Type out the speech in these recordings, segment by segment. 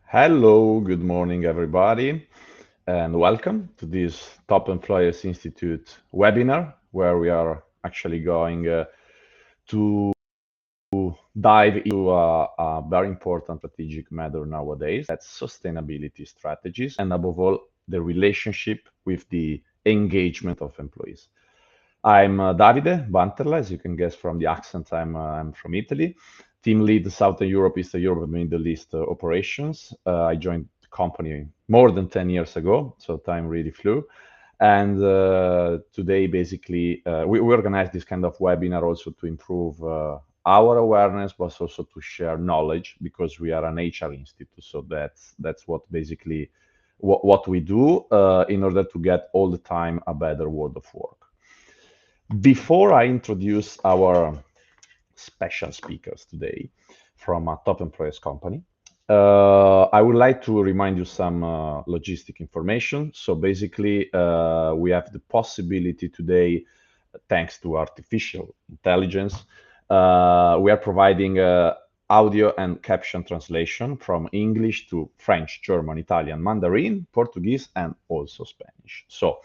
Hello, good morning, everybody, and welcome to this Top Employers Institute webinar, where we are actually going to dive into a very important strategic matter nowadays. That's sustainability strategies, and above all, the relationship with the engagement of employees. I'm Davide Banterla, as you can guess from the accent, I'm from Italy. Team lead Southern Europe, Eastern Europe, and Middle East operations. I joined the company more than 10 years ago, so time really flew. And today, basically, we organize this kind of webinar also to improve our awareness, but also to share knowledge because we are an HR institute. So that's what basically what we do in order to get all the time a better world of work. Before I introduce our special speakers today from a top employers company, I would like to remind you some logistic information. So basically, we have the possibility today, thanks to artificial intelligence, we are providing audio and caption translation from English to French, German, Italian, Mandarin, Portuguese, and also Spanish. So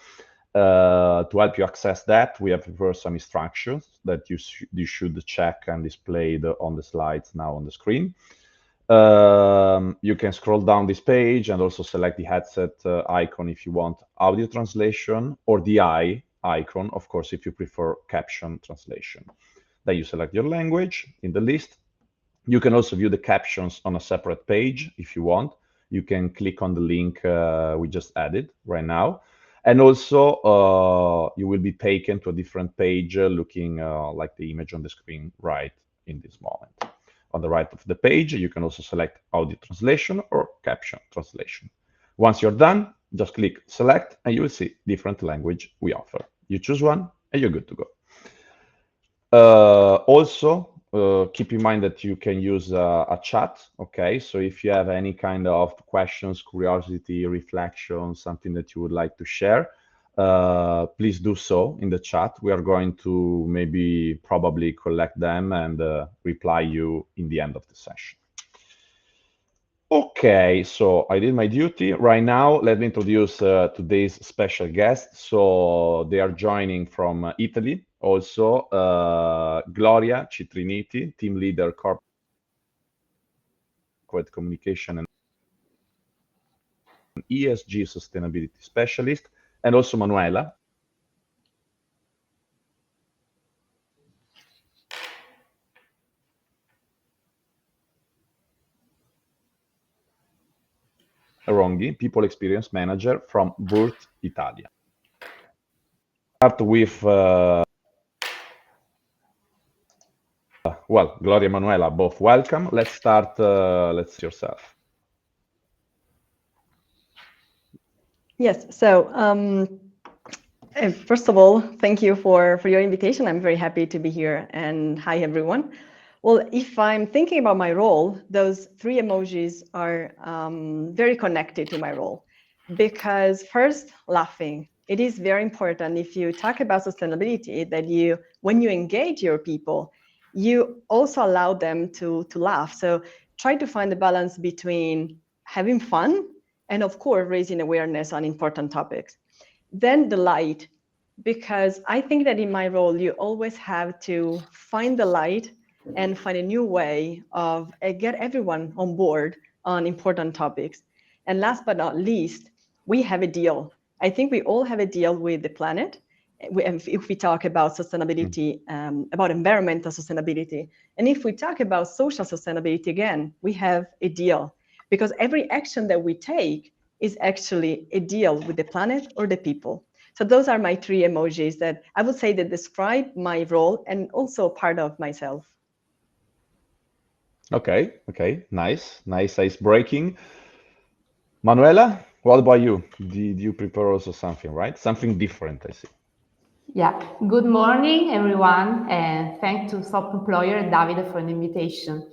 to help you access that, we have reversed some instructions that you should check and displayed on the slides now on the screen. You can scroll down this page and also select the headset icon if you want audio translation, or the eye icon, of course, if you prefer caption translation. Then you select your language in the list. You can also view the captions on a separate page if you want. You can click on the link we just added right now. And also, you will be taken to a different page looking like the image on the screen right in this moment. On the right of the page, you can also select audio translation or caption translation. Once you're done, just click select and you will see different language we offer. You choose one and you're good to go. Also, keep in mind that you can use a chat, okay? So if you have any kind of questions, curiosity, reflection, something that you would like to share, please do so in the chat. We are going to probably collect them and reply you in the end of the session. Okay, so I did my duty. Right now, let me introduce today's special guests. So they are joining from Italy. Also, Gloria Citriniti, team leader, corporate communication and ESG sustainability specialist, and also Manuela. Ronghi, people experience manager from Würth Italia. Start with well, Gloria and Manuela, both welcome. Let's start. Let's see yourself. Yes. So first of all, thank you for your invitation. I'm very happy to be here. And hi, everyone. Well, if I'm thinking about my role, those three emojis are very connected to my role. Because first, laughing. It is very important if you talk about sustainability that when you engage your people, you also allow them to laugh. So try to find the balance between having fun and, of course, raising awareness on important topics. Then the light, because I think that in my role, you always have to find the light and find a new way of get everyone on board on important topics. And last but not least, we have a deal. I think we all have a deal with the planet. If we talk about sustainability, about environmental sustainability, and if we talk about social sustainability, again, we have a deal. Because every action that we take is actually a deal with the planet or the people. So those are my three emojis that I would say that describe my role and also part of myself. Okay, nice ice breaking. Manuela, what about you? Did you prepare also something, right? Something different, I see. Yeah, good morning, everyone, and thanks to Top Employer Davide for the invitation.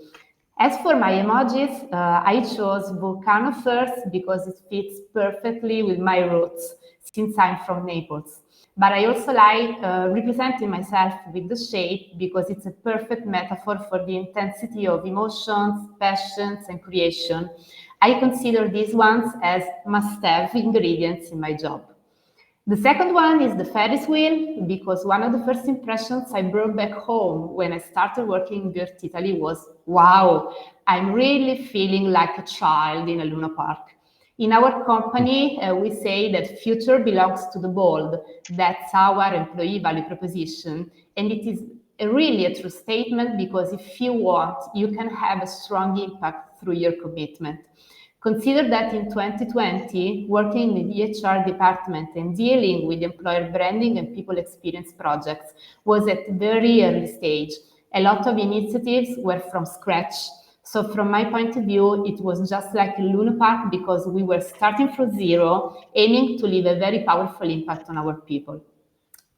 As for my emojis, I chose volcano first because it fits perfectly with my roots, since I'm from Naples. But I also like representing myself with the shape because it's a perfect metaphor for the intensity of emotions, passions, and creation. I consider these ones as must-have ingredients in my job. The second one is the Ferris wheel, because one of the first impressions I brought back home when I started working in Würth Italy was, wow, I'm really feeling like a child in a Luna Park. In our company, we say that future belongs to the bold. That's our employee value proposition. And it is really a true statement, because if you want, you can have a strong impact through your commitment. Consider that in 2020, working in the HR department and dealing with employer branding and people experience projects was at very early stage. A lot of initiatives were from scratch. So from my point of view, it was just like a Luna Park, because we were starting from zero, aiming to leave a very powerful impact on our people.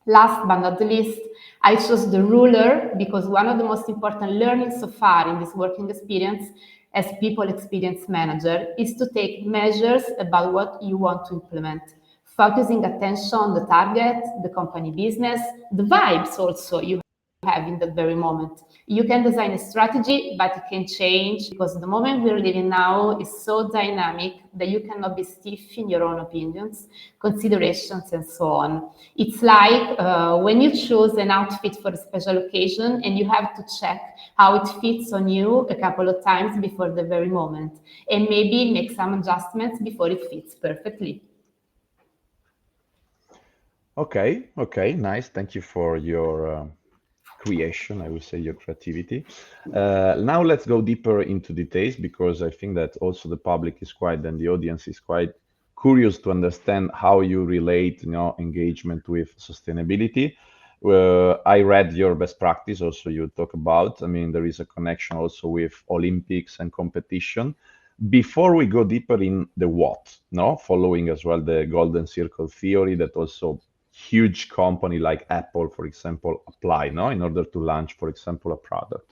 Last but not the least, I chose the ruler because one of the most important learnings so far in this working experience as people experience manager is to take measures about what you want to implement, focusing attention on the target, the company business, the vibes also you have in that very moment. You can design a strategy, but it can change, because the moment we're living now is so dynamic that you cannot be stiff in your own opinions, considerations, and so on. It's like when you choose an outfit for a special occasion and you have to check how it fits on you a couple of times before the very moment, and maybe make some adjustments before it fits perfectly. Okay, nice. Thank you for your creation, I would say, your creativity. Now let's go deeper into details, because I think that also the public is quite, and the audience is quite curious to understand how you relate, engagement with sustainability. I read your best practice also you talk about. I mean, there is a connection also with Olympics and competition. Before we go deeper in the what, following as well the golden circle theory that also huge company like Apple, for example, apply, in order to launch, for example, a product.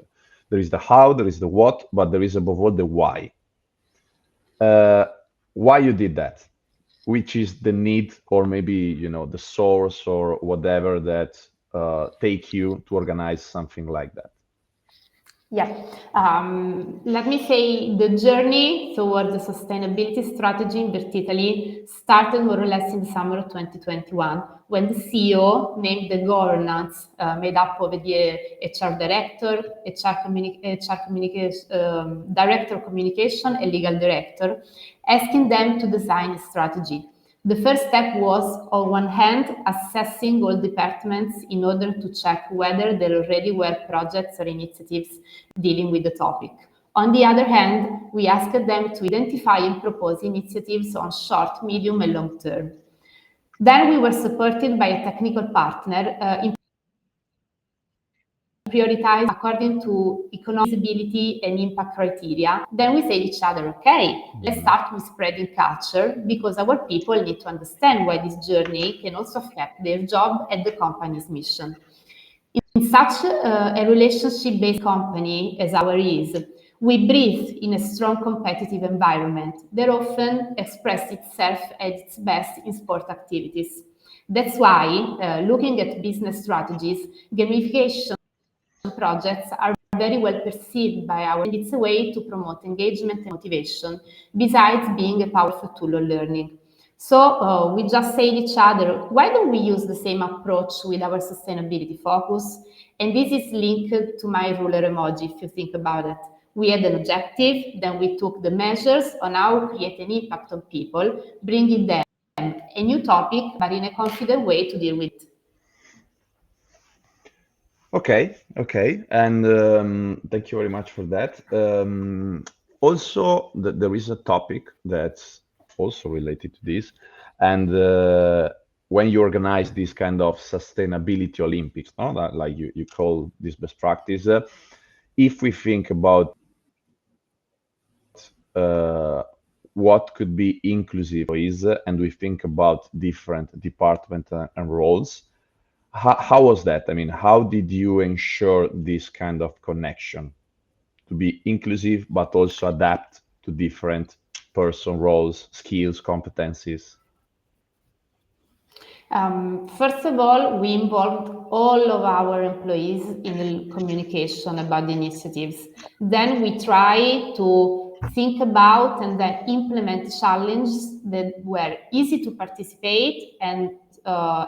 There is the how, there is the what, but there is above all the why. Why you did that, which is the need, or maybe, the source or whatever that take you to organize something like that. Yeah, let me say the journey towards the sustainability strategy in Würth Italy started more or less in the summer of 2021, when the CEO named the governance made up of the HR director, director of communication, and legal director, asking them to design a strategy. The first step was, on one hand, assessing all departments in order to check whether there already were projects or initiatives dealing with the topic. On the other hand, we asked them to identify and propose initiatives on short, medium, and long term. Then we were supported by a technical partner in prioritize according to economic feasibility and impact criteria. Then we say to each other, okay, let's start with spreading culture, because our people need to understand why this journey can also affect their job and the company's mission. In such a relationship-based company as ours is, we breathe in a strong competitive environment that often expresses itself at its best in sport activities. That's why, looking at business strategies, gamification projects are very well perceived by our, and it's a way to promote engagement and motivation, besides being a powerful tool of learning. So we just say to each other, why don't we use the same approach with our sustainability focus? And this is linked to my ruler emoji, if you think about it. We had an objective, then we took the measures on how to create an impact on people, bringing them a new topic, but in a confident way to deal with it. Okay, and thank you very much for that. Also, there is a topic that's also related to this, and when you organize this kind of sustainability Olympics, that, like you call this best practice, if we think about what could be inclusive is, and we think about different departments and roles, how was that? I mean, how did you ensure this kind of connection to be inclusive, but also adapt to different person roles, skills, competencies? First of all, we involved all of our employees in the communication about the initiatives. Then we try to think about and then implement challenges that were easy to participate and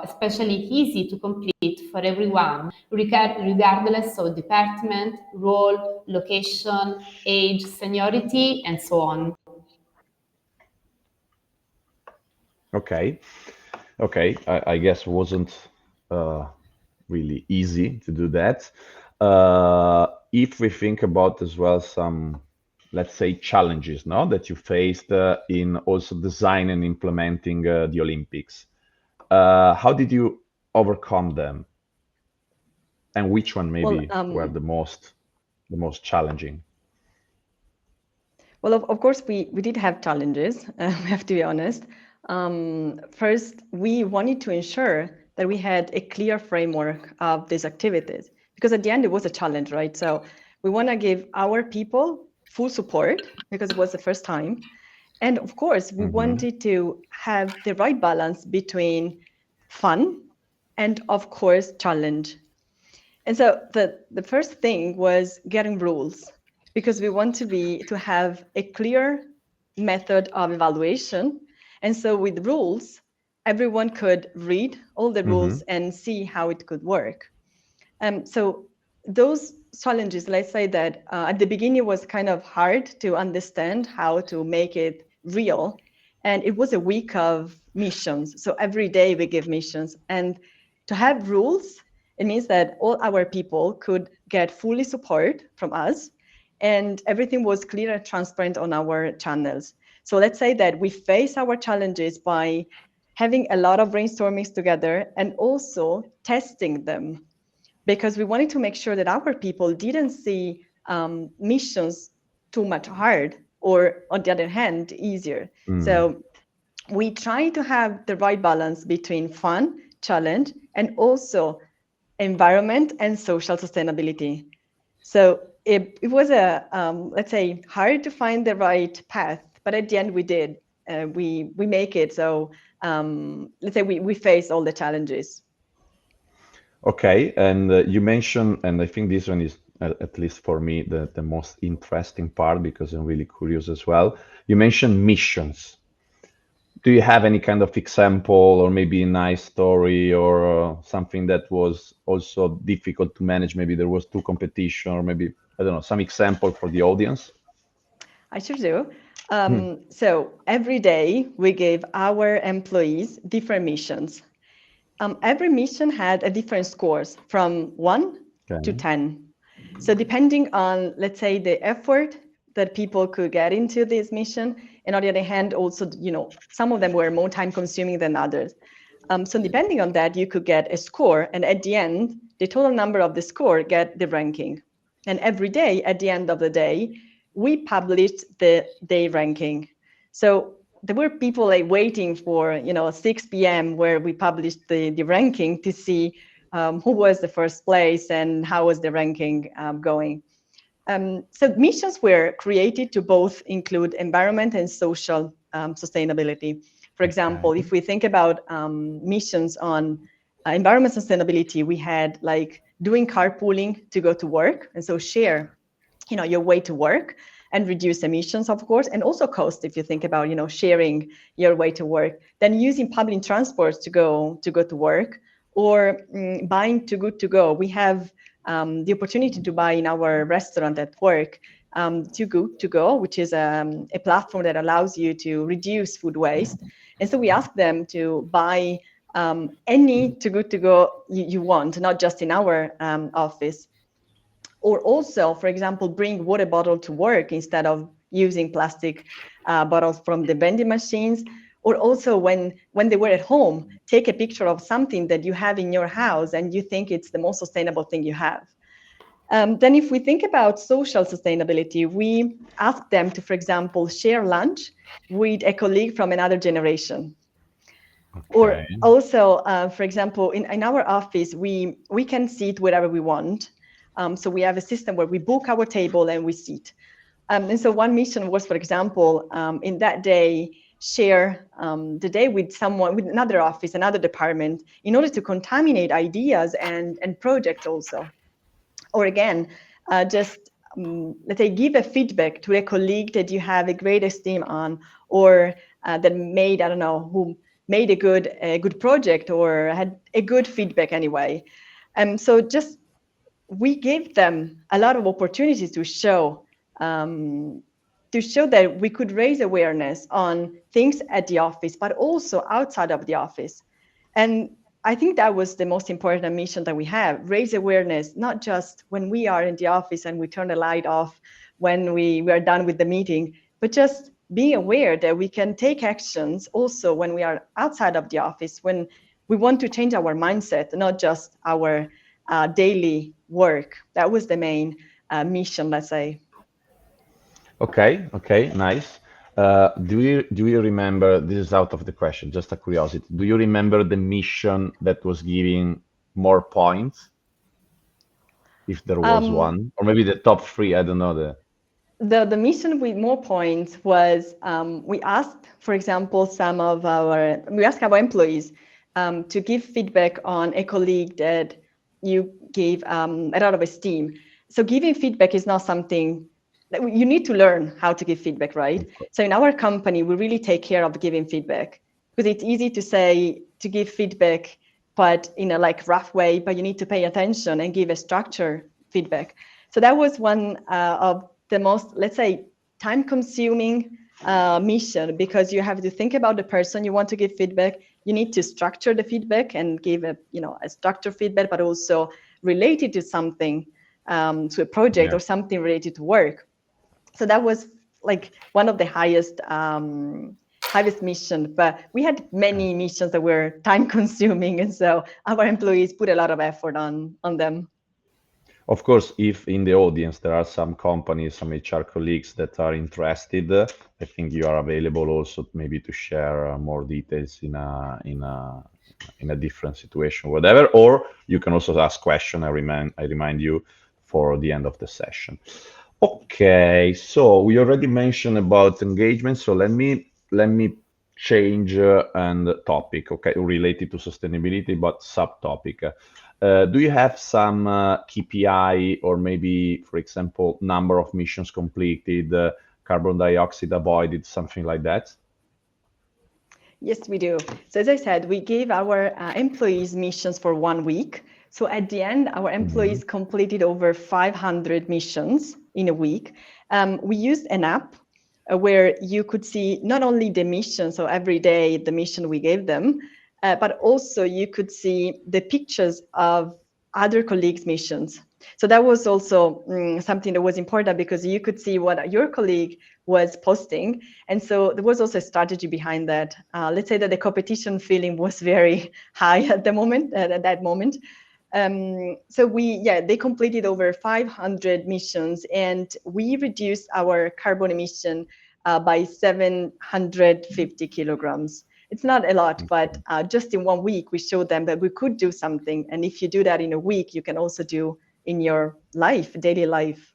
especially easy to complete for everyone, regardless of department, role, location, age, seniority, and so on. Okay. I guess wasn't really easy to do that. If we think about as well some, let's say, challenges, no, that you faced in also design and implementing the Olympics, how did you overcome them, and which one maybe were the most challenging? Well, of course, we did have challenges, we have to be honest. First, we wanted to ensure that we had a clear framework of these activities, because at the end it was a challenge, right? So we want to give our people full support because it was the first time. And of course, we wanted to have the right balance between fun and, of course, challenge. And so the first thing was getting rules, because we want to have a clear method of evaluation. And so with rules, everyone could read all the rules and see how it could work. So those challenges, let's say that at the beginning it was kind of hard to understand how to make it real. And it was a week of missions. So every day we give missions. And to have rules, it means that all our people could get fully support from us, and everything was clear and transparent on our channels. So let's say that we face our challenges by having a lot of brainstormings together and also testing them, because we wanted to make sure that our people didn't see missions too much hard, or on the other hand, easier. So we try to have the right balance between fun, challenge, and also environment and social sustainability. So it was let's say, hard to find the right path, but at the end we did. We make it. So let's say we face all the challenges. Okay, and you mentioned, and I think this one is, at least for me, the most interesting part, because I'm really curious as well. You mentioned missions. Do you have any kind of example, or maybe a nice story, or something that was also difficult to manage? Maybe there was too competition, or maybe, I don't know, some example for the audience? I sure do. So every day we gave our employees different missions. Every mission had a different scores from 1 to 10. So depending on, let's say, the effort that people could get into this mission, and on the other hand, also, some of them were more time consuming than others. So depending on that, you could get a score, and at the end, the total number of the score get the ranking. And every day, at the end of the day, we published the day ranking. So there were people waiting for 6 p.m. where we published the ranking to see who was the first place and how was the ranking going. So missions were created to both include environment and social sustainability. For example, if we think about missions on environment sustainability, we had doing carpooling to go to work, and so share your way to work and reduce emissions, of course, and also cost. If you think about sharing your way to work, then using public transports to go to work, or buying Too Good To Go. We have the opportunity to buy in our restaurant at work Too Good To Go, which is a platform that allows you to reduce food waste. And so we ask them to buy any Too Good To Go you want, not just in our office. Or also, for example, bring water bottle to work instead of using plastic bottles from the vending machines. Or also, when they were at home, take a picture of something that you have in your house and you think it's the most sustainable thing you have. Then if we think about social sustainability, we ask them to, for example, share lunch with a colleague from another generation. Or also, for example, in our office, we can sit wherever we want. So we have a system where we book our table and we sit. And so one mission was, for example, in that day, share the day with someone, with another office, another department, in order to contaminate ideas and projects also. Or again, just let's say, give a feedback to a colleague that you have a great esteem on, or that made, I don't know, who made a good project or had a good feedback anyway. So just we gave them a lot of opportunities to show that we could raise awareness on things at the office, but also outside of the office. And I think that was the most important mission that we have: raise awareness, not just when we are in the office and we turn the light off when we are done with the meeting, but just being aware that we can take actions also when we are outside of the office, when we want to change our mindset, not just our daily work. That was the main mission, let's say. Okay, nice. Do you remember, this is out of the question, just a curiosity, do you remember the mission that was giving more points, if there was one? Or maybe the top three, I don't know. The mission with more points was, we asked, for example, we asked our employees to give feedback on a colleague that you gave a lot of esteem. So giving feedback is not something that you need to learn how to give feedback, right? So in our company, we really take care of giving feedback, because it's easy to say, to give feedback, but in a like rough way, but you need to pay attention and give a structured feedback. So that was one of the most, let's say, time-consuming mission, because you have to think about the person you want to give feedback. You need to structure the feedback and give a structured feedback, but also related to something, to a project or something related to work. So that was like one of the highest mission. But we had many missions that were time-consuming, and so our employees put a lot of effort on them. Of course, if in the audience there are some companies, some HR colleagues that are interested, I think you are available also maybe to share more details in a different situation, whatever. Or you can also ask questions. I remind you for the end of the session. Okay, so we already mentioned about engagement. So let me change and topic. Okay, related to sustainability, but subtopic. Do you have some KPI, or maybe, for example, number of missions completed, carbon dioxide avoided, something like that? Yes, we do. So as I said, we gave our employees missions for 1 week. So at the end, our employees completed over 500 missions in a week. We used an app where you could see not only the mission, so every day the mission we gave them, but also you could see the pictures of other colleagues' missions. So that was also something that was important, because you could see what your colleague was posting. And so there was also a strategy behind that. Let's say that the competition feeling was very high at the moment, at that moment. So they completed over 500 missions, and we reduced our carbon emission by 750 kilograms. It's not a lot, but just in 1 week, we showed them that we could do something. And if you do that in a week, you can also do in your life, daily life.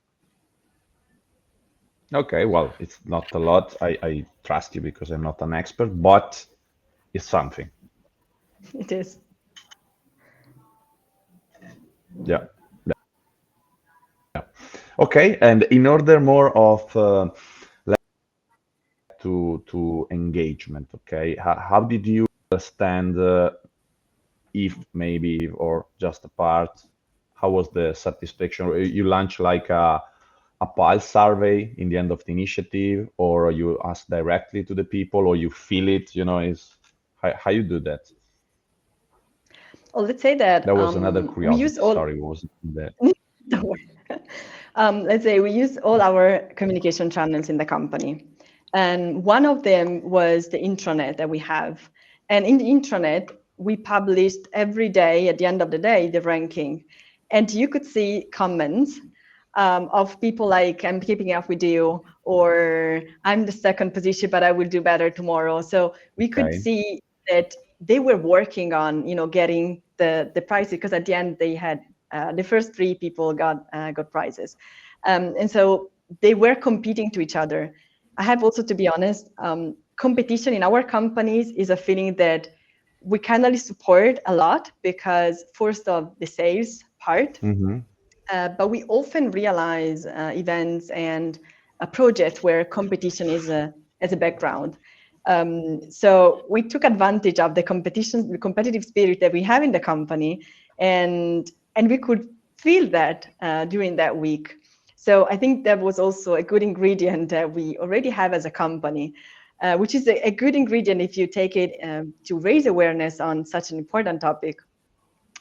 Okay, well, it's not a lot. I trust you because I'm not an expert, but it's something. It is. Yeah. Okay, and in order more of to engagement, okay, how did you understand if maybe or just a part? How was the satisfaction? You launched like a pulse survey in the end of the initiative, or you ask directly to the people, or you feel it? Is how you do that? Well, let's say that That was another we curiosity. use all. Sorry, wasn't there? Don't worry. Let's say we use all our communication channels in the company. And one of them was the intranet that we have. And in the intranet, we published every day, at the end of the day, the ranking. And you could see comments of people like, I'm keeping up with you, or I'm the second position, but I will do better tomorrow. So we could see that they were working on, getting the prizes, because at the end they had the first 3 people got prizes. And so they were competing to each other. I have also to be honest, competition in our companies is a feeling that we kind of support a lot, because first of the sales part, but we often realize events and a project where competition is as a background. So we took advantage of the competitive spirit that we have in the company, and we could feel that during that week. So I think that was also a good ingredient that we already have as a company, which is a good ingredient if you take it to raise awareness on such an important topic.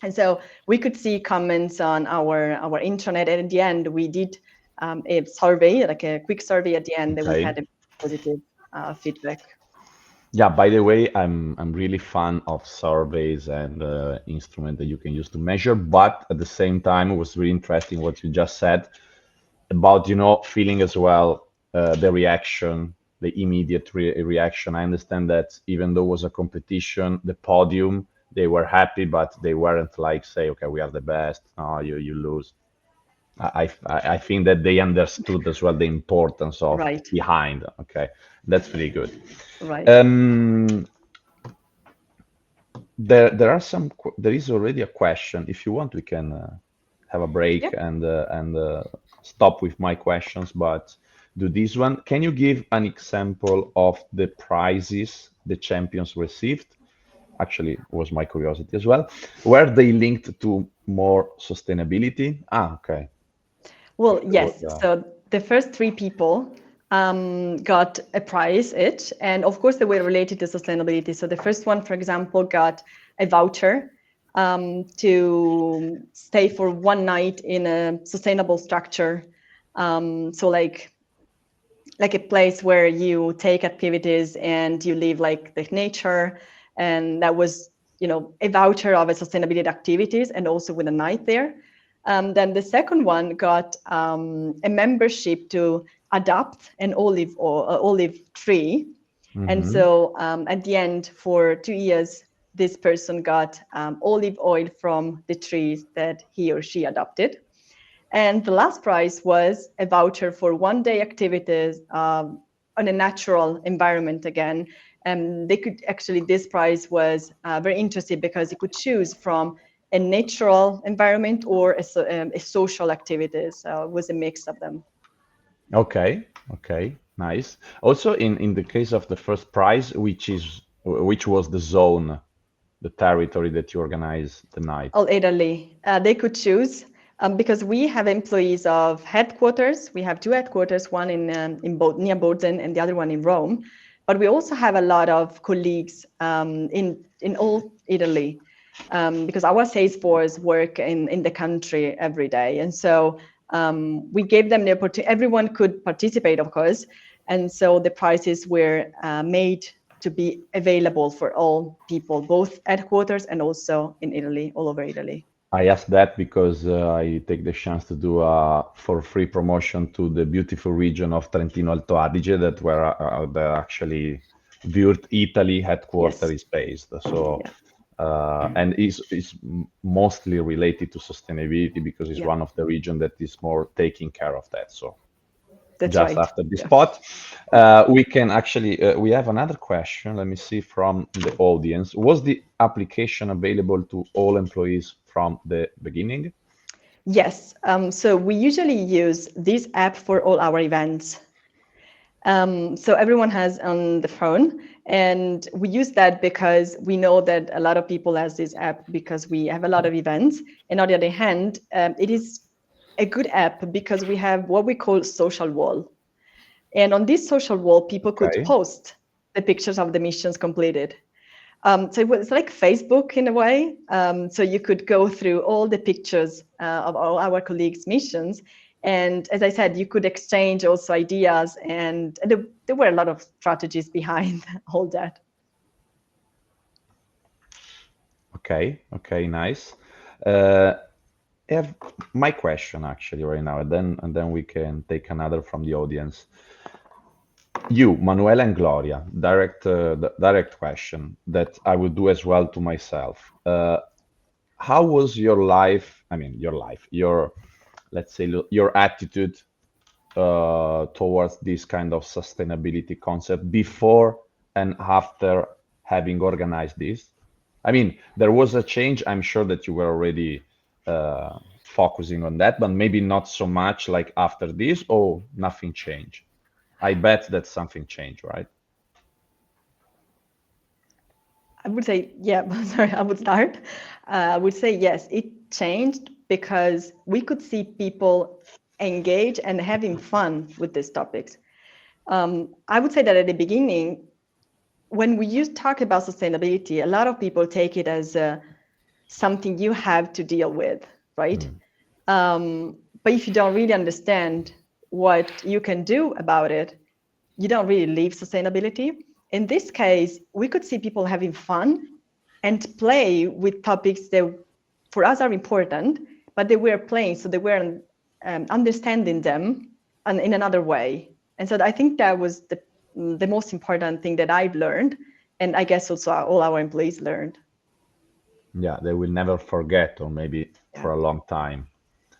And so we could see comments on our intranet, and at the end we did a survey, like a quick survey at the end, that we Okay. had a positive feedback. Yeah, by the way, I'm really fan of surveys and instrument that you can use to measure, but at the same time, it was really interesting what you just said about, feeling as well the reaction, the immediate reaction. I understand that even though it was a competition, the podium, they were happy, but they weren't like, say, okay, we are the best. No, you lose. I think that they understood as well the importance of Right. behind. Okay, that's really good. Right. There is already a question. If you want, we can have a break Yeah. and stop with my questions, but do this one. Can you give an example of the prizes the champions received? Actually, was my curiosity as well. Were they linked to more sustainability? Okay. Well, There was yes. So the first three people got a prize each, and of course they were related to sustainability. So the first one, for example, got a voucher to stay for one night in a sustainable structure. So like a place where you take activities and you live like the nature, and that was a voucher of a sustainability activities and also with a night there. Then the second one got a membership to adopt an olive tree. And so at the end, for 2 years, this person got olive oil from the trees that he or she adopted. And the last prize was a voucher for one-day activities on a natural environment again. And they could actually, this prize was very interesting because you could choose from a natural environment or a social activity. So it was a mix of them. Okay, nice. Also, in the case of the first prize, which was the zone, the territory that you organize the night. All Italy, they could choose because we have employees of headquarters. We have two headquarters, one in both near Bozen and the other one in Rome. But we also have a lot of colleagues in all Italy because our sales force work in the country every day, and so we gave them the opportunity. Everyone could participate, of course, and so the prizes were made to be available for all people, both headquarters and also in Italy, all over Italy. I asked that because I take the chance to do a for free promotion to the beautiful region of Trentino Alto Adige, that where the actually Würth Italy headquarters is based. So, and is mostly related to sustainability because it's one of the region that is more taking care of that. So That's just right. after this spot. We can actually, we have another question. Let me see from the audience. Was the application available to all employees from the beginning? Yes. So we usually use this app for all our events. So everyone has on the phone, and we use that because we know that a lot of people has this app because we have a lot of events. And on the other hand, it is a good app because we have what we call social wall. And on this social wall, people could Okay. post the pictures of the missions completed. So it was like Facebook in a way. So you could go through all the pictures of all our colleagues' missions. And as I said, you could exchange also ideas, and there were a lot of strategies behind all that. Okay, nice. I have my question actually right now, and then we can take another from the audience. You, Manuela and Gloria, direct question that I would do as well to myself. How was your life? I mean, your let's say your attitude towards this kind of sustainability concept before and after having organized this? I mean, there was a change. I'm sure that you were already focusing on that, but maybe not so much like after this, or nothing changed. I bet that something changed, right? I would say, yeah, sorry, I would start. I would say, yes, it changed because we could see people engage and having fun with these topics. I would say that at the beginning, when we talk about sustainability, a lot of people take it as something you have to deal with, right? But if you don't really understand what you can do about it, you don't really live sustainability. In this case, we could see people having fun and play with topics that for us are important, but they were playing, so they were understanding them in another way. And so I think that was the most important thing that I've learned, and I guess also all our employees learned. Yeah, they will never forget, or maybe for a long time.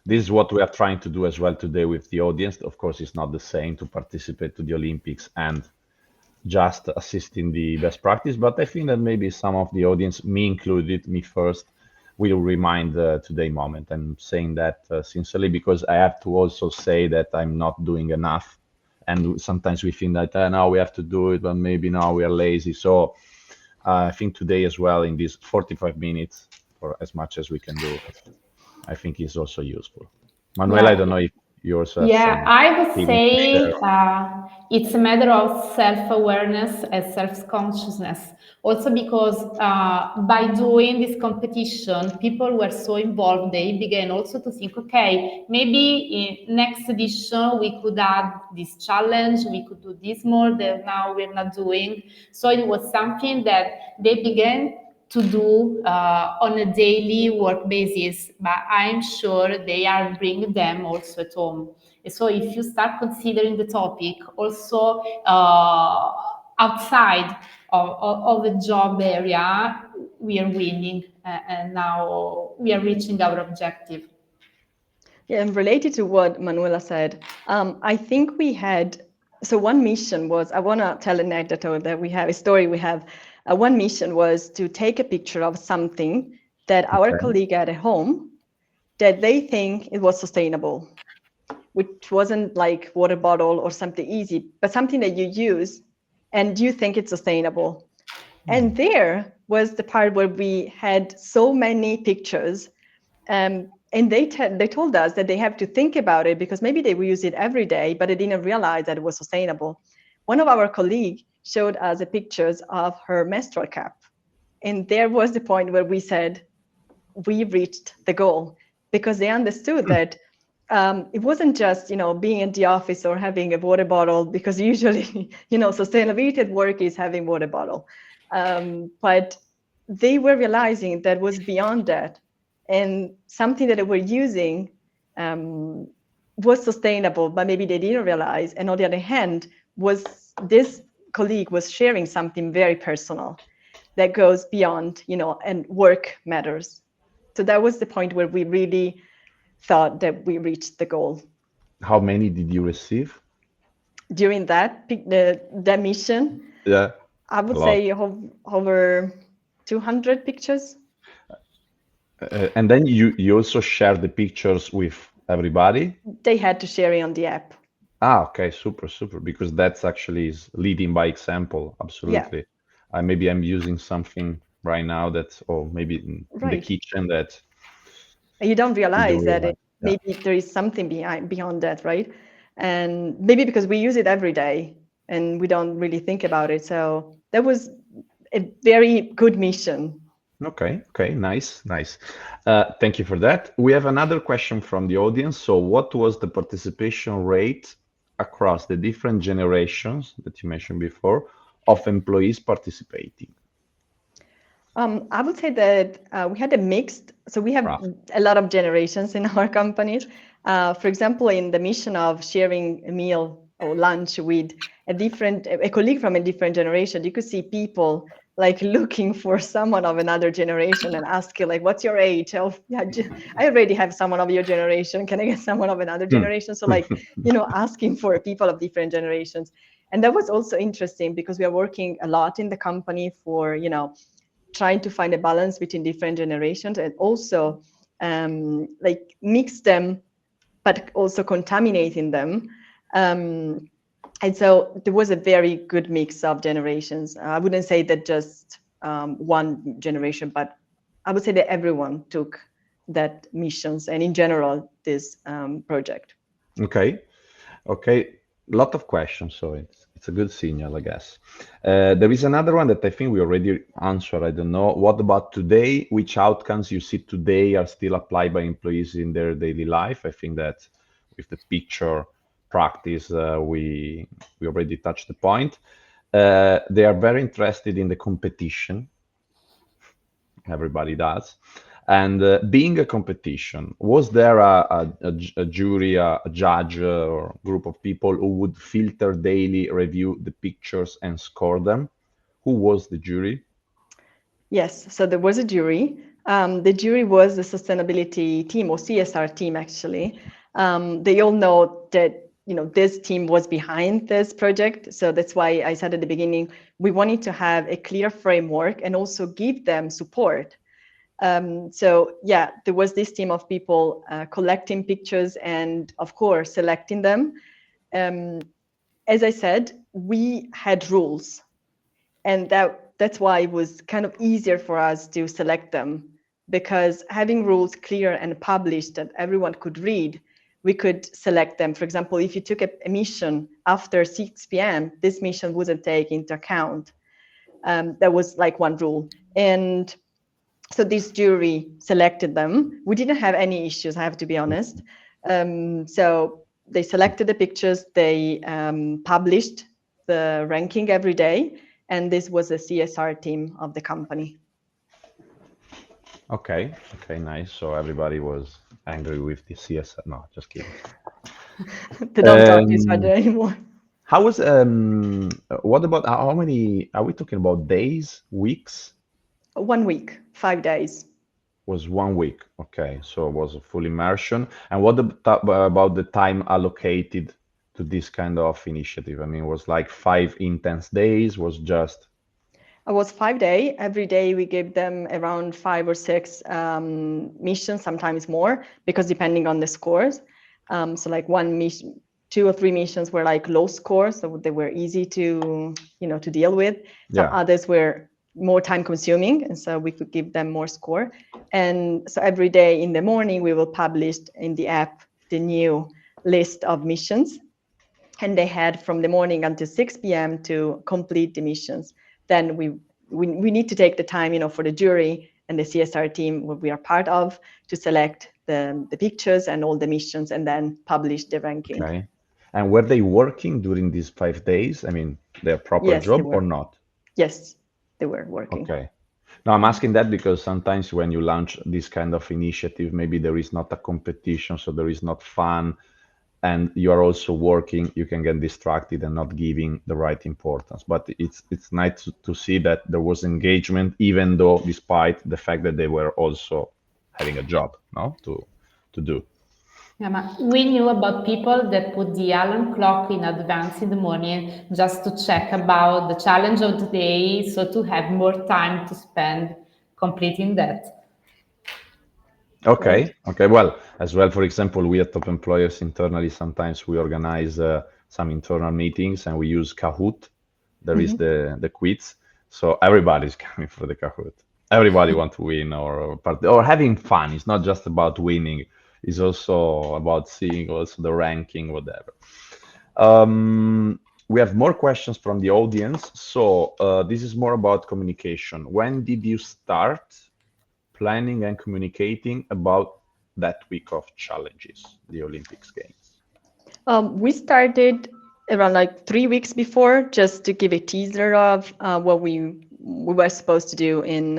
This is what we are trying to do as well today with the audience. Of course, it's not the same to participate to the Olympics and just assisting the best practice, but I think that maybe some of the audience, me included, me first, will remind today moment. I'm saying that sincerely because I have to also say that I'm not doing enough. And sometimes we think that now we have to do it, but maybe now we are lazy. So I think today as well, in these 45 minutes, or as much as we can do, I think is also useful. Manuela, I don't know if you also have Yeah, some I would feelings to say share. it's a matter of self-awareness and self-consciousness. Also because by doing this competition, people were so involved, they began also to think, okay, maybe in next edition we could add this challenge, we could do this more that now we're not doing. So it was something that they began to do on a daily work basis, but I'm sure they are bringing them also at home. And so if you start considering the topic also outside of the job area, we are winning and now we are reaching our objective. Yeah, and related to what Manuela said, I think we had, so one mission was, I want to tell an anecdote that we have, a story we have. One mission was to take a picture of something that our colleague had at home that they think it was sustainable, which wasn't like water bottle or something easy, but something that you use and you think it's sustainable. And there was the part where we had so many pictures, and they told us that they have to think about it because maybe they will use it every day, but they didn't realize that it was sustainable. One of our colleagues showed us the pictures of her menstrual cup, and there was the point where we said we reached the goal, because they understood that it wasn't just being in the office or having a water bottle, because usually sustainability at work is having water bottle, but they were realizing that was beyond that, and something that they were using was sustainable, but maybe they didn't realize. And on the other hand, was this colleague was sharing something very personal that goes beyond and work matters. So that was the point where we really thought that we reached the goal. How many did you receive? During that mission, Yeah, I would say over 200 pictures. and then you also share the pictures with everybody? They had to share it on the app. Okay, super, because that's actually is leading by example. Absolutely. Yeah. Maybe I'm using something right now or maybe in the kitchen that you don't realize that maybe there is something beyond that, right? And maybe because we use it every day and we don't really think about it. So that was a very good mission. Okay, nice. Thank you for that. We have another question from the audience. So what was the participation rate across the different generations that you mentioned before of employees participating? I would say that we had a mixed, so we have a lot of generations in our companies. For example, in the mission of sharing a meal or lunch with a colleague from a different generation, you could see people like looking for someone of another generation and asking like, what's your age? Oh, yeah, I already have someone of your generation. Can I get someone of another generation? So like, asking for people of different generations. And that was also interesting because we are working a lot in the company for, trying to find a balance between different generations, and also like mix them, but also contaminating them. And so there was a very good mix of generations. I wouldn't say that just one generation, but I would say that everyone took that missions and in general this project. Okay. Lot of questions, so it's a good signal, I guess. There is another one that I think we already answered. I don't know. What about today? Which outcomes you see today are still applied by employees in their daily life? I think that with the picture practice, we already touched the point. They are very interested in the competition. Everybody does. And being a competition, was there a jury, a judge, or group of people who would filter daily, review the pictures, and score them? Who was the jury? Yes, so there was a jury. The jury was the sustainability team, or CSR team, actually. They all know that this team was behind this project. So that's why I said at the beginning, we wanted to have a clear framework and also give them support. So yeah, there was this team of people collecting pictures and of course selecting them. As I said, we had rules, and that's why it was kind of easier for us to select them, because having rules clear and published that everyone could read, we could select them. For example, if you took a mission after 6 p.m., this mission wouldn't take into account. That was like one rule. And so this jury selected them. We didn't have any issues, I have to be honest. So they selected the pictures, they published the ranking every day, and this was the CSR team of the company. Okay, nice. So everybody was angry with the CSR. No, just kidding. They don't talk to each other anymore. How was what about how many are we talking about, days, weeks? 1 week, 5 days. Was 1 week. Okay, so it was a full immersion. And what about the time allocated to this kind of initiative? I mean, it was like 5 intense days, was just... It was 5 days. Every day we gave them around 5 or 6 missions, sometimes more, because depending on the scores. So like one mission, 2 or 3 missions were like low scores, so they were easy to deal with. Some others were more time consuming, and so we could give them more score. And so every day in the morning we will publish in the app the new list of missions, and they had from the morning until 6 p.m. to complete the missions. Then we need to take the time, for the jury and the CSR team, what we are part of, to select the pictures and all the missions and then publish the ranking. Okay. And were they working during these 5 days? I mean, their proper job or not? Yes, they were working. Okay. Now I'm asking that because sometimes when you launch this kind of initiative, maybe there is not a competition, so there is not fun, and you are also working, you can get distracted and not giving the right importance. But it's nice to see that there was engagement, even though despite the fact that they were also having a job, no, to do. Yeah, we knew about people that put the alarm clock in advance in the morning just to check about the challenge of the day, so to have more time to spend completing that. Okay. Well, as well, for example, we at Top Employers internally, sometimes we organize some internal meetings and we use Kahoot. There is the quiz. So everybody's coming for the Kahoot. Everybody wants to win or having fun. It's not just about winning. It's also about seeing also the ranking, whatever. We have more questions from the audience. So this is more about communication. When did you start planning and communicating about that week of challenges, the Olympics Games? We started around like 3 weeks before, just to give a teaser of what we were supposed to do in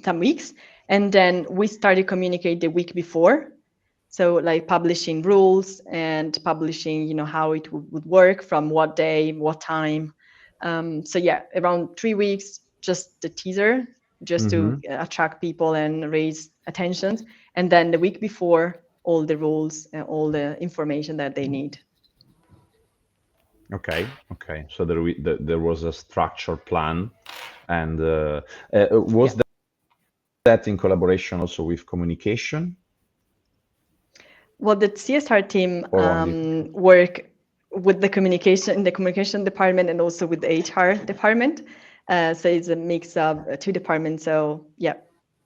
some weeks. And then we started communicate the week before. So like publishing rules and publishing, how it would work, from what day, what time. So yeah, around 3 weeks, just the teaser, just to attract people and raise attention. And then the week before, all the rules and all the information that they need. Okay. So there was a structured plan, and was that in collaboration also with communication? Well, the CSR team Or only? work with the communication department and also with the HR department. So it's a mix of two departments. So yeah,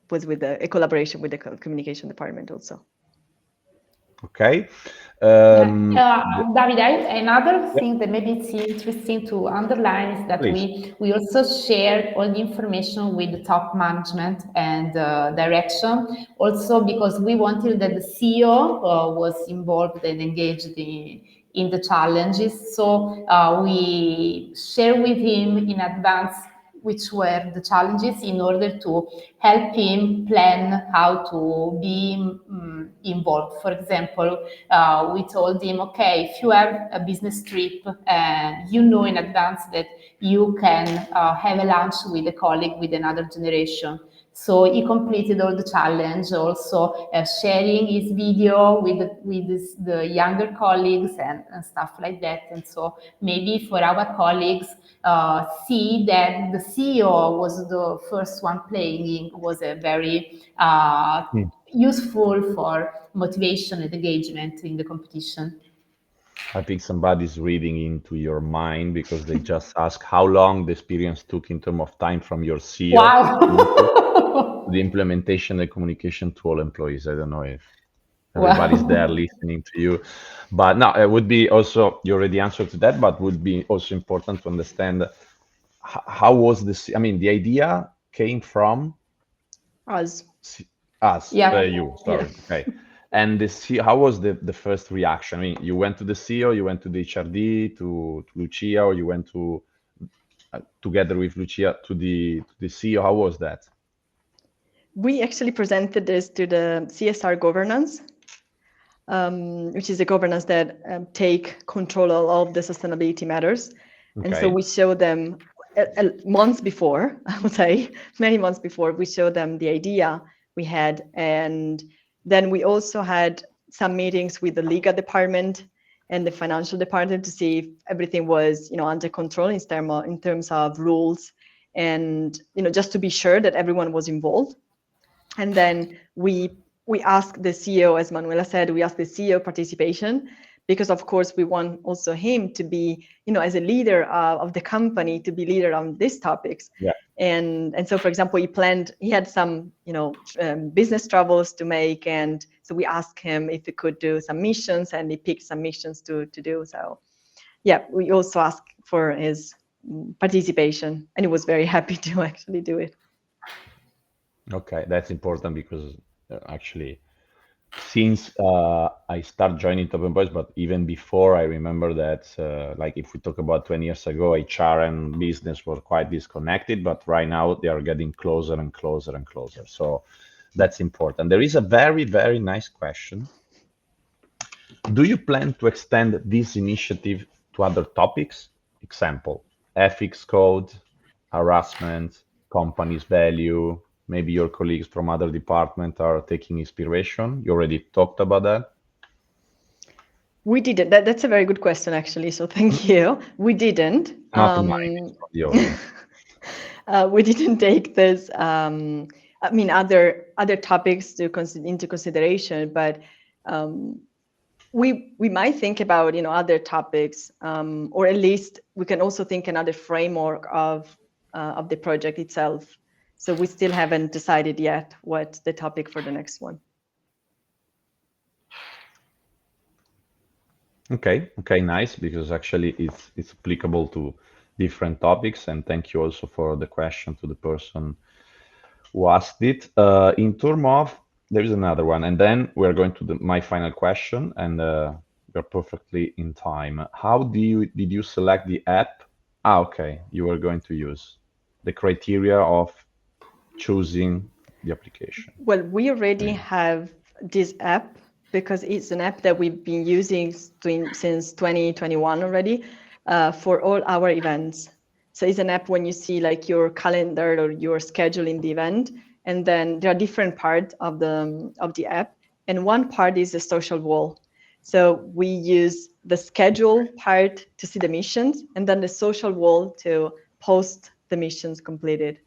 was with a collaboration with the communication department also. Okay. David, another Yeah, thing that maybe it's interesting to underline is that please. we also shared all the information with the top management and direction, also because we wanted that the CEO was involved and engaged in the challenges. So we share with him in advance which were the challenges in order to help him plan how to be involved. For example, we told him, okay, if you have a business trip and you know in advance that you can have a lunch with a colleague with another generation. So he completed all the challenge, also sharing his video with the younger colleagues and stuff like that. And so maybe for our colleagues, see that the CEO was the first one playing was a very useful for motivation and engagement in the competition. I think somebody's reading into your mind because they just asked how long the experience took in terms of time from your CEO to Wow. the implementation and communication to all employees. I don't know if everybody's there Wow. listening to you, but no, it would be also, you already answered to that, but would be also important to understand how was this. I mean, the idea came from Us. us, Yeah. you, Yeah. sorry. Okay. And the CEO, how was the first reaction? I mean, you went to the CEO, you went to the HRD, to Lucia, or you went to together with Lucia to the CEO. How was that? We actually presented this to the CSR governance, which is a governance that take control of the sustainability matters. And so Okay. we show them months before, I would say, many months before, we showed them the idea we had. And then we also had some meetings with the legal department and the financial department to see if everything was, under control in terms of rules, and just to be sure that everyone was involved. And then we asked the CEO, as Manuela said, we asked the CEO participation, because of course we want also him to be, as a leader of the company, to be leader on these topics. Yeah. And so, for example, he had some, business travels to make, and so we asked him if he could do some missions, and he picked some missions to do. So, yeah, we also asked for his participation, and he was very happy to actually do it. Okay, that's important because actually, since I start joining Top Employees, but even before, I remember that, like if we talk about 20 years ago, HR and business were quite disconnected, but right now they are getting closer and closer and closer. So that's important. There is a very, very nice question. Do you plan to extend this initiative to other topics? Example, ethics code, harassment, company's value. Maybe your colleagues from other departments are taking inspiration. You already talked about that. We didn't. That's a very good question, actually. So thank you. We didn't. Not mine, it's from the audience. We didn't take this. Other topics into consideration, but we might think about other topics, or at least we can also think another framework of the project itself. So we still haven't decided yet what's the topic for the next one. Okay, nice, because actually it's applicable to different topics. And thank you also for the question to the person who asked it. In terms of, there is another one, and then we're going to my final question, and we're perfectly in time. How did you select the app? Okay, you are going to use the criteria of choosing the application. Well, we already have this app because it's an app that we've been using since 2021 already for all our events. So it's an app when you see like your calendar or your schedule in the event, and then there are different parts of the app, and one part is the social wall. So we use the schedule part to see the missions, and then the social wall to post the missions completed.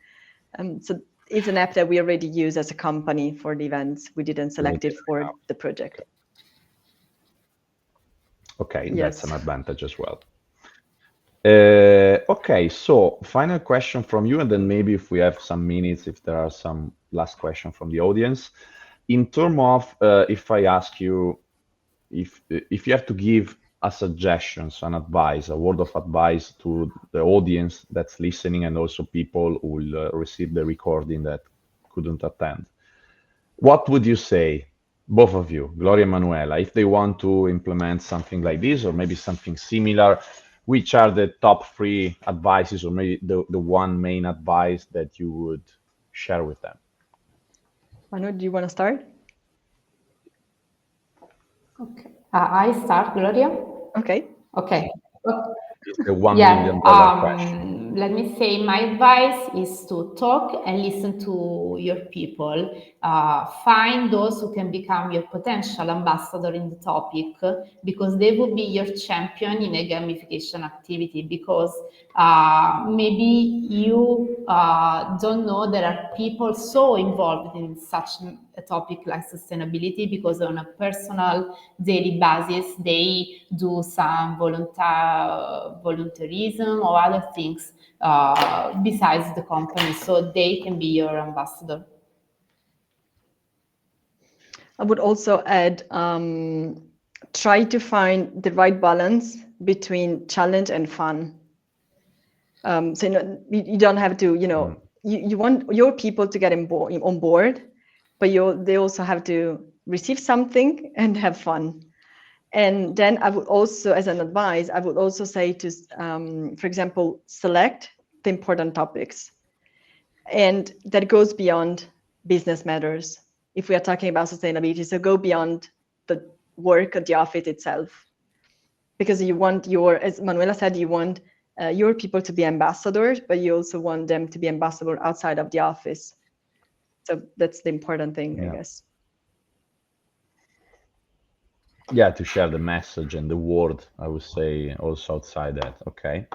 So it's an app that we already use as a company for the events. We didn't select it for the project. Okay, Yes. that's an advantage as well. Okay, so final question from you, and then maybe if we have some minutes, if there are some last question from the audience. In terms of, if I ask you, if you have to give a suggestions, an advice, a word of advice to the audience that's listening, and also people who will receive the recording that couldn't attend, what would you say, both of you, Gloria and Manuela, if they want to implement something like this or maybe something similar? Which are the top 3 advices, or maybe the one main advice that you would share with them? Manu, do you want to start? Okay. I start, Gloria. Okay. Okay. It's the $1 Yeah, million question. let me say my advice is to talk and listen to your people. Find those who can become your potential ambassador in the topic, because they will be your champion in a gamification activity. Because maybe you don't know there are people so involved in such a topic like sustainability, because on a personal daily basis they do some volunteerism or other things besides the company, so they can be your ambassador. I would also add, try to find the right balance between challenge and fun. So you don't have to, you want your people to get on board, but they also have to receive something and have fun. And then I would also, as an advice, I would also say to, for example, select the important topics. And that goes beyond business matters. If we are talking about sustainability, so go beyond the work at the office itself. Because you want as Manuela said, you want your people to be ambassadors, but you also want them to be ambassadors outside of the office. So that's the important thing, I guess. Yeah, to share the message and the word, I would say, also outside that. Okay.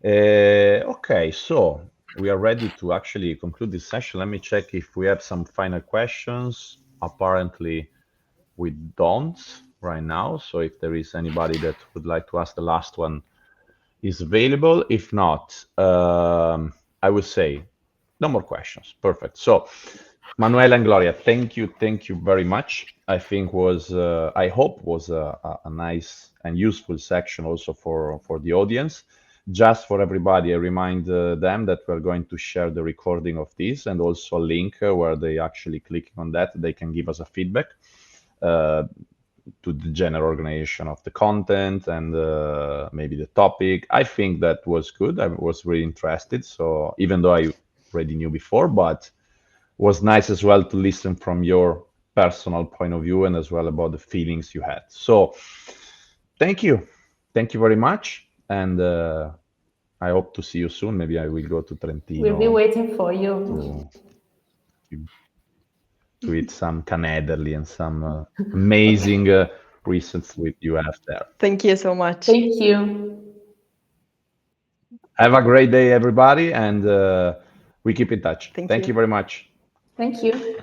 Okay, so we are ready to actually conclude this session. Let me check if we have some final questions. Apparently, we don't right now. So if there is anybody that would like to ask, the last one is available. If not, I would say no more questions. Perfect. So Manuela and Gloria, thank you very much. I think I hope was a nice and useful section also for the audience. Just for everybody, I remind them that we're going to share the recording of this and also a link where they actually click on that, they can give us a feedback to the general organization of the content and maybe the topic. I think that was good. I was really interested. So even though I already knew before, but was nice as well to listen from your personal point of view and as well about the feelings you had. So thank you very much, and I hope to see you soon. Maybe I will go to Trentino. We'll be waiting for you to eat some canederli and some amazing recipes you have there. Thank you so much. Thank you. Have a great day, everybody, and we keep in touch. Thank you very much. Thank you.